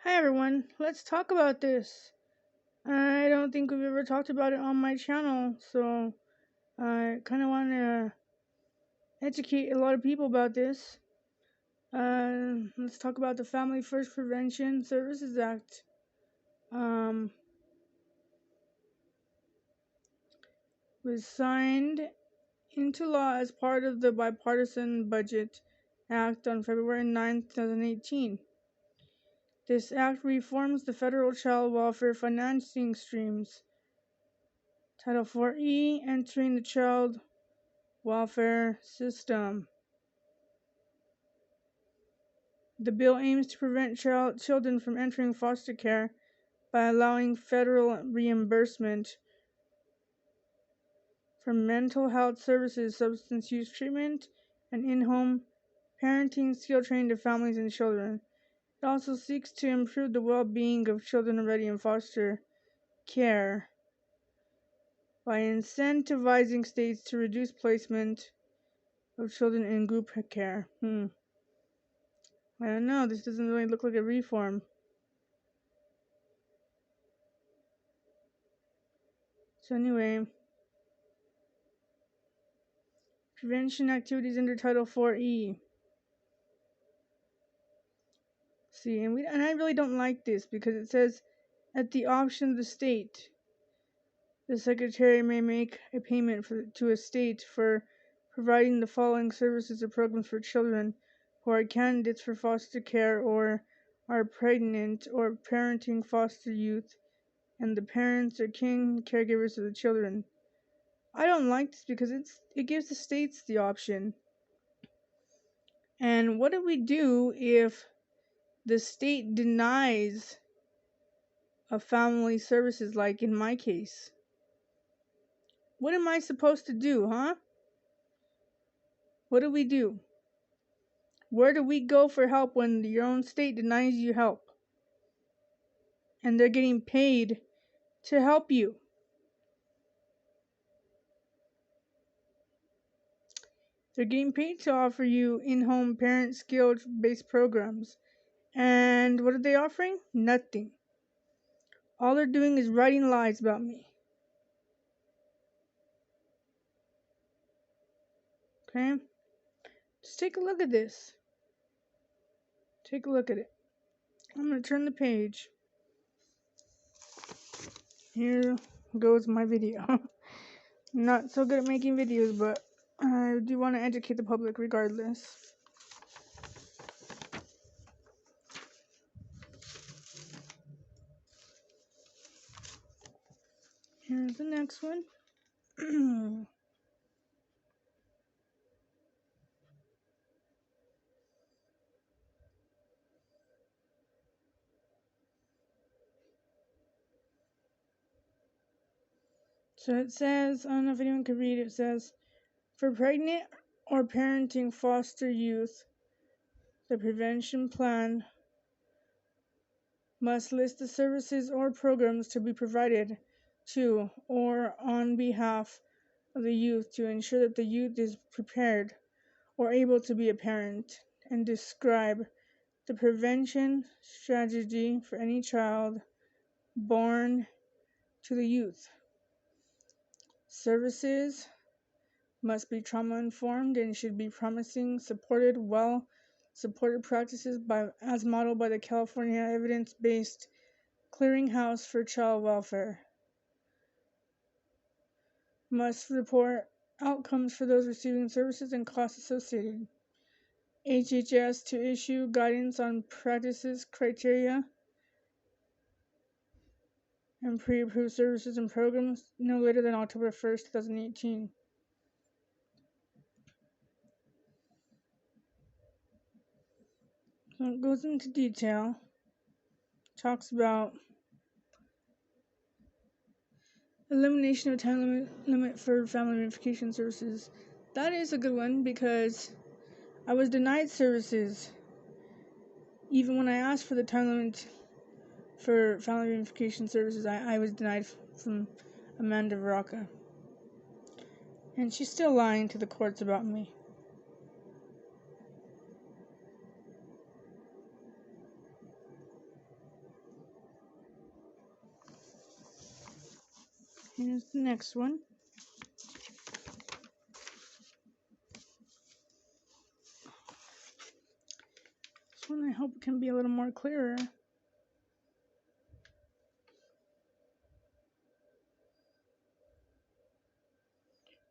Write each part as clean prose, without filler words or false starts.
Hi everyone, let's talk about this. I don't think we've ever talked about it on my channel, so I kind of want to educate a lot of people about this. Let's talk about the Family First Prevention Services Act. Was signed into law as part of the Bipartisan Budget Act on February 9, 2018. This act reforms the federal child welfare financing streams. Title 4E, entering the child welfare system. The bill aims to prevent children from entering foster care by allowing federal reimbursement for mental health services, substance use treatment, and in-home parenting skill training to families and children. It also seeks to improve the well-being of children already in foster care by incentivizing states to reduce placement of children in group care. I don't know, this doesn't really look like a reform. So anyway, prevention activities under Title 4E. See, and I really don't like this because it says, at the option of the state, the secretary may make a payment to a state for providing the following services or programs for children who are candidates for foster care or are pregnant or parenting foster youth and the parents or caregivers of the children. I don't like this because it gives the states the option. And what do we do if the state denies a family services, like in my case? What am I supposed to do, huh? What do we do? Where do we go for help when your own state denies you help? And they're getting paid to help you. They're getting paid to offer you in-home parent skill-based programs. And what are they offering? Nothing. All they're doing is writing lies about me. Okay? Just take a look at this. Take a look at it. I'm going to turn the page. Here goes my video. Not so good at making videos, but I do want to educate the public regardless. Here's the next one. So it says, I don't know if anyone can read it, it says, for pregnant or parenting foster youth, the prevention plan must list the services or programs to be provided to or on behalf of the youth to ensure that the youth is prepared or able to be a parent, and describe the prevention strategy for any child born to the youth. Services must be trauma-informed and should be promising, well-supported practices as modeled by the California Evidence-Based Clearinghouse for Child Welfare. Must report outcomes for those receiving services and costs associated. HHS to issue guidance on practices, criteria, and pre-approved services and programs no later than October 1st, 2018. So it goes into detail, talks about elimination of time limit for family reunification services. That is a good one because I was denied services even when I asked for the time limit for family reunification services. I was denied from Amanda Varaca. And she's still lying to the courts about me. Here's the next one. This one I hope can be a little more clearer.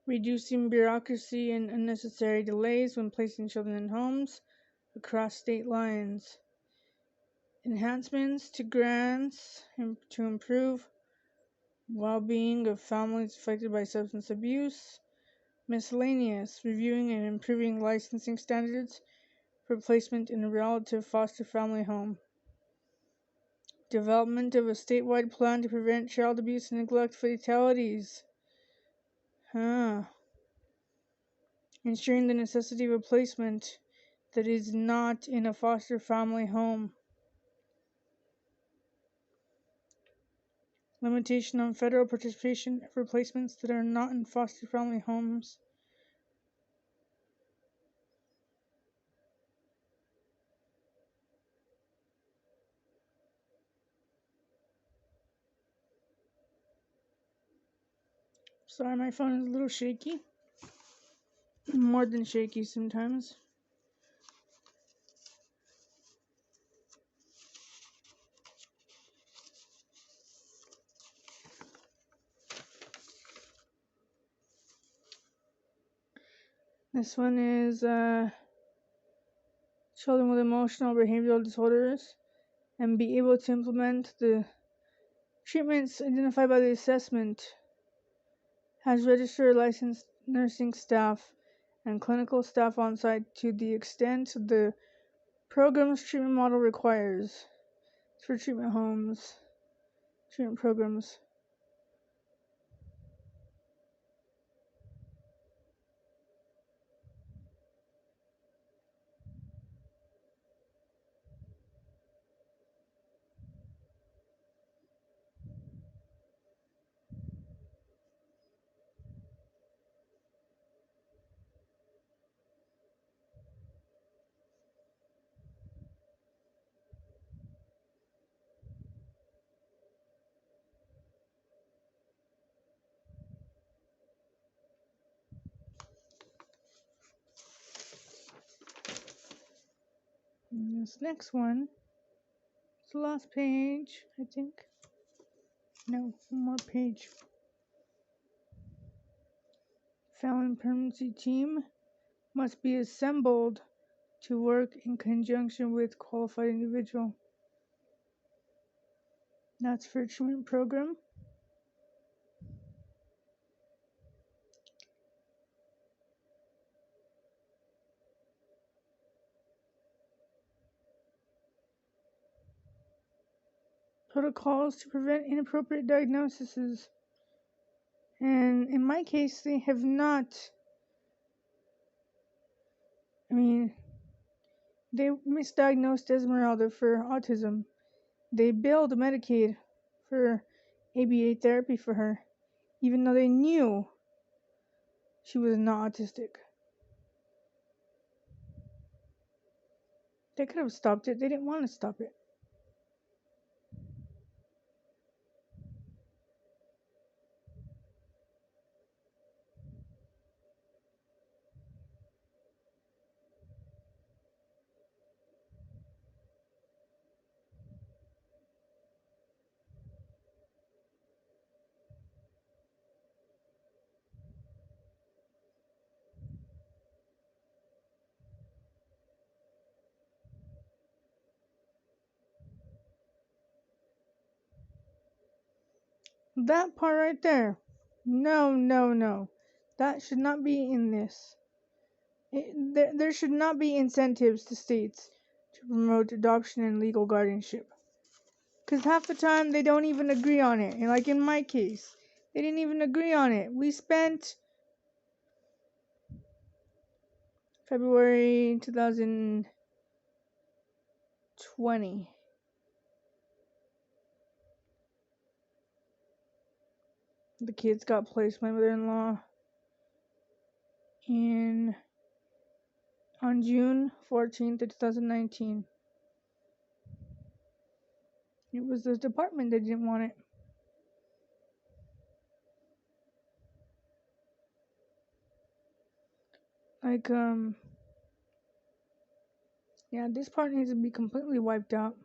Reducing bureaucracy and unnecessary delays when placing children in homes across state lines. Enhancements to grants to improve well-being of families affected by substance abuse. Miscellaneous. Reviewing and improving licensing standards for placement in a relative foster family home. Development of a statewide plan to prevent child abuse and neglect fatalities. Ensuring the necessity of a placement that is not in a foster family home. Limitation on federal participation for placements that are not in foster family homes. Sorry, my phone is a little shaky. More than shaky sometimes. This one is children with emotional behavioral disorders and be able to implement the treatments identified by the assessment. Has registered licensed nursing staff and clinical staff on site to the extent the program's treatment model requires. It's for treatment homes, treatment programs. And this next one is the last page, I think. No, one more page. Family permanency team must be assembled to work in conjunction with qualified individual. That's for a treatment program. Protocols to prevent inappropriate diagnoses. And in my case, they have not. They misdiagnosed Esmeralda for autism. They billed Medicaid for ABA therapy for her, even though they knew she was not autistic. They could have stopped it. They didn't want to stop it. That part right there. No. That should not be in this. There should not be incentives to states to promote adoption and legal guardianship. Because half the time they don't even agree on it. And like in my case, they didn't even agree on it. We spent February 2020. The kids got placed, my mother-in-law, on June 14th of 2019. It was the department that didn't want it. Like, yeah, this part needs to be completely wiped out.